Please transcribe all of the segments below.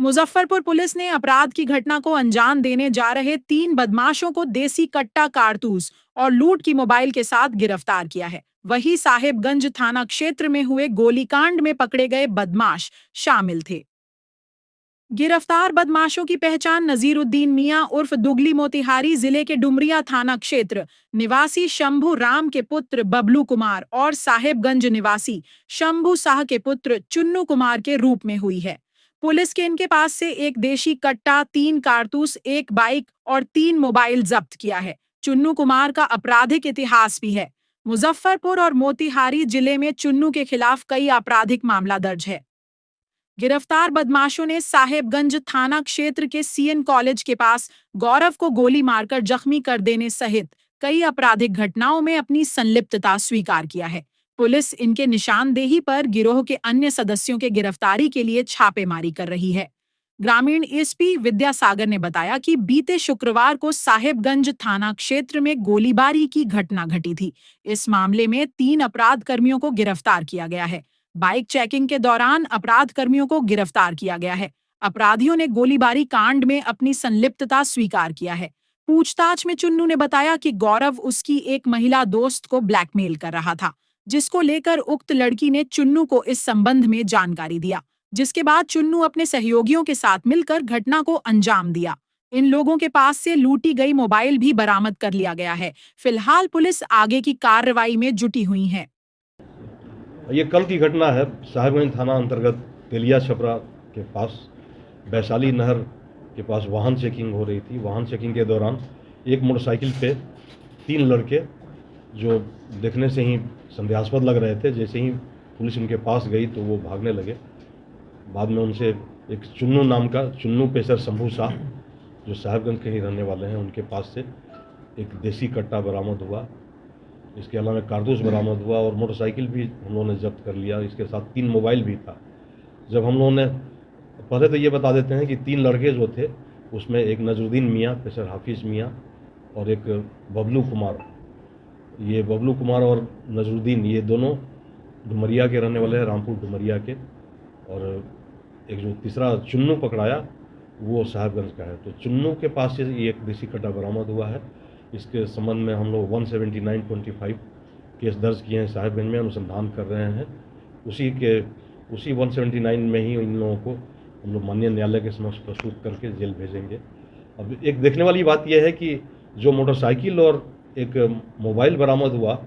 Muzaffarpur police ने अपराध की घटना को अंजाम देने जा रहे 3 बदमाशों को देसी कट्टा कारतूस और लूट की मोबाइल के साथ गिरफ्तार किया है। वहीं साहेबगंज थाना क्षेत्र में हुए गोलीकांड में पकड़े गए बदमाश शामिल थे। गिरफ्तार बदमाशों की पहचान नजीरुद्दीन मियां उर्फ दुगली मोतिहारी जिले के डुमरिया थाना क्षेत्र निवासी शंभू राम के पुत्र बबलू कुमार और साहेबगंज निवासी शंभू शाह के पुत्र चुन्नू कुमार के रूप में हुई है। पुलिस के इनके पास से एक देशी कट्टा, 3 कारतूस, एक बाइक और 3 मोबाइल जब्त किया है। चुन्नू कुमार का आपराधिक इतिहास भी है। मुजफ्फरपुर और मोतिहारी जिले में चुन्नू के खिलाफ कई आपराधिक मामला दर्ज है। गिरफ्तार बदमाशों ने साहेबगंज थाना क्षेत्र के सीएन कॉलेज के पास गौरव को गोली मारकर जख्मी कर देने सहित कई आपराधिक घटनाओं में अपनी संलिप्तता स्वीकार किया है। पुलिस इनके निशानदेही पर गिरोह के अन्य सदस्यों के गिरफ्तारी के लिए छापेमारी कर रही है। ग्रामीण एसपी विद्यासागर ने बताया कि बीते शुक्रवार को साहेबगंज थाना क्षेत्र में गोलीबारी की घटना घटी थी। इस मामले में 3 अपराध कर्मियों को गिरफ्तार किया गया है। बाइक चेकिंग के दौरान अपराध कर्मियों को गिरफ्तार किया गया है। अपराधियों ने गोलीबारी कांड में अपनी संलिप्तता स्वीकार किया है। पूछताछ में चुन्नू ने बताया कि गौरव उसकी एक महिला दोस्त को ब्लैकमेल कर रहा था, जिसको लेकर उक्त लड़की ने चुन्नू को इस संबंध में जानकारी दिया, जिसके बाद चुन्नू अपने सहयोगियों के साथ मिलकर घटना को अंजाम दिया। इन लोगों के पास से लूटी गई मोबाइल भी बरामद कर लिया गया है। फिलहाल पुलिस आगे की कार्रवाई में जुटी हुई है। ये कल की घटना है। साहेबगंज थाना अंतर्गत तेलिया छपरा के पास वैशाली नहर के पास वाहन चेकिंग हो रही थी। वाहन चेकिंग के दौरान एक मोटरसाइकिल पे 3 लड़के जो देखने से ही संदेहास्पद लग रहे थे, जैसे ही पुलिस उनके पास गई तो वो भागने लगे। बाद में उनसे एक चुन्नू पेशर शंभू शाह जो साहेबगंज के ही रहने वाले हैं, उनके पास से एक देसी कट्टा बरामद हुआ। इसके अलावा कारतूस बरामद हुआ और मोटरसाइकिल भी हम लोगों ने जब्त कर लिया। इसके साथ 3 मोबाइल भी था। जब हम लोगों ने पहले तो ये बता देते हैं कि 3 लड़के जो थे उसमें एक नजरुद्दीन मियाँ पेशर हाफिज़ मियाँ और एक बबलू कुमार। ये बबलू कुमार और नजरुद्दीन ये दोनों डुमरिया के रहने वाले हैं, रामपुर डुमरिया के। और एक जो तीसरा चुन्नू पकड़ाया वो साहेबगंज का है। तो चुन्नू के पास से ये एक देसी कट्टा बरामद हुआ है। इसके संबंध में हम लोग 179/25 केस दर्ज किए हैं, साहेबगंज में अनुसंधान कर रहे हैं। उसी 179 में ही इन लोगों को हम लोग माननीय न्यायालय के समक्ष प्रस्तुत करके जेल भेजेंगे। अब एक देखने वाली बात यह है कि जो मोटरसाइकिल और एक मोबाइल बरामद हुआ,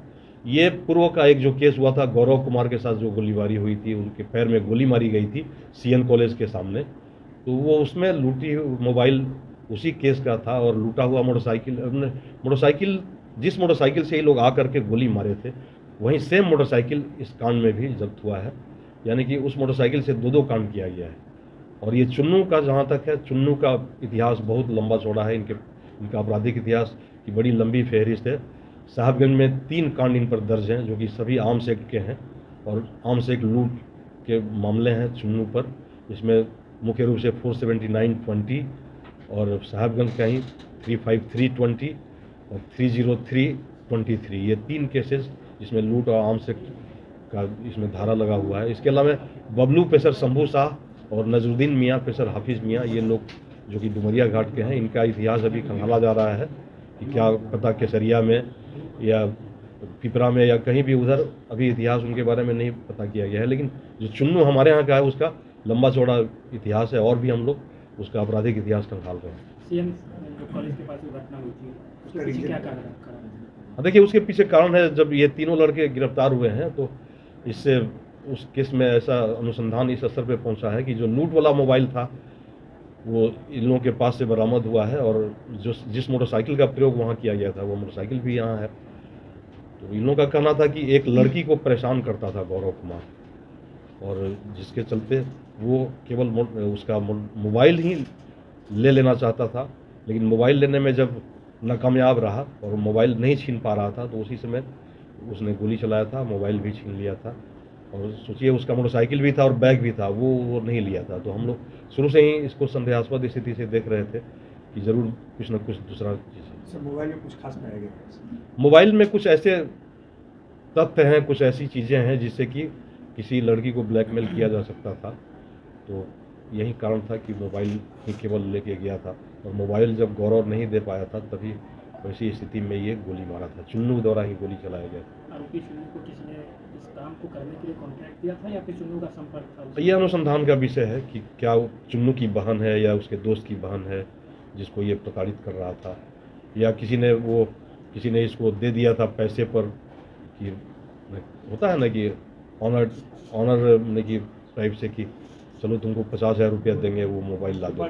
ये पूर्व का एक जो केस हुआ था गौरव कुमार के साथ जो गोलीबारी हुई थी, उनके पैर में गोली मारी गई थी सीएन कॉलेज के सामने, तो वो उसमें लूटी मोबाइल उसी केस का था और लूटा हुआ मोटरसाइकिल जिस मोटरसाइकिल से ये लोग आकर के गोली मारे थे वहीं सेम मोटरसाइकिल इस कांड में भी जब्त हुआ है। यानी कि उस मोटरसाइकिल से 2 कांड किया गया है। और ये चुन्नू का जहाँ तक है, चुन्नू का इतिहास बहुत लंबा चौड़ा है। इनका आपराधिक इतिहास की बड़ी लंबी फहरिस्त है। साहबगंज में 3 कांड इन पर दर्ज हैं जो कि सभी आर्म्स एक्ट के हैं और आर्म्स एक्ट लूट के मामले हैं चुन्नू पर। इसमें मुख्य रूप से 479/20 और साहबगंज का ही 353/20 और 303/23 ये 3 केसेस जिसमें लूट और आर्म्स एक्ट का इसमें धारा लगा हुआ है। इसके अलावा बबलू पेशर शंभू शाह और नजरुद्दीन मियाँ पेशर हाफिज़ मियाँ ये लोग जो कि डुमरिया घाट के हैं, इनका इतिहास अभी खंगाला जा रहा है कि क्या पता केसरिया में या पिपरा में या कहीं भी उधर अभी इतिहास उनके बारे में नहीं पता किया गया है। लेकिन जो चुन्नू हमारे यहाँ का है उसका लंबा चौड़ा इतिहास है और भी हम लोग उसका आपराधिक इतिहास खंगाल रहे हैं। सीएम कॉलेज के पास घटना हुई थी, उसके पीछे क्या कारण है? देखिए, उसके पीछे कारण है, जब ये 3 लड़के गिरफ्तार हुए हैं तो इससे उस केस में ऐसा अनुसंधान इस स्तर पे पहुंचा है कि जो लूट वाला मोबाइल था वो इन लोगों के पास से बरामद हुआ है और जो जिस मोटरसाइकिल का प्रयोग वहाँ किया गया था वो मोटरसाइकिल भी यहाँ है। तो इन लोगों का कहना था कि एक लड़की को परेशान करता था गौरव कुमार, और जिसके चलते वो केवल उसका मोबाइल ही ले लेना चाहता था। लेकिन मोबाइल लेने में जब नाकामयाब रहा और मोबाइल नहीं छीन पा रहा था तो उसी समय उसने गोली चलाया था, मोबाइल भी छीन लिया था। और सोचिए उसका मोटरसाइकिल भी था और बैग भी था, वो नहीं लिया था। तो हम लोग शुरू से ही इसको संदेहास्पद स्थिति से देख रहे थे कि ज़रूर कुछ न कुछ दूसरा चीज़ है। मोबाइल में कुछ खास पाया गया? मोबाइल में कुछ ऐसे तथ्य हैं, कुछ ऐसी चीज़ें हैं जिससे कि किसी लड़की को ब्लैकमेल किया जा सकता था। तो यही कारण था कि मोबाइल ही केवल लेके गया था, और मोबाइल जब गौरव नहीं दे पाया था तभी वैसी स्थिति में ये गोली मारा था। चुन्नू द्वारा ही गोली चलाया गया था। आरोपी चुन्नू को किसी ने इस काम को करने के लिए कॉन्ट्रैक्ट दिया था या फिर चुन्नू का संपर्क था उससे? ये अनुसंधान का विषय है कि क्या वो चुन्नू की बहन है या उसके दोस्त की बहन है जिसको ये प्रताड़ित कर रहा था, या किसी ने इसको दे दिया था पैसे पर, कि होता है ना कि ऑनर ने की टाइप से कि चलो तुमको 50,000 रुपया देंगे, वो मोबाइल ला दो।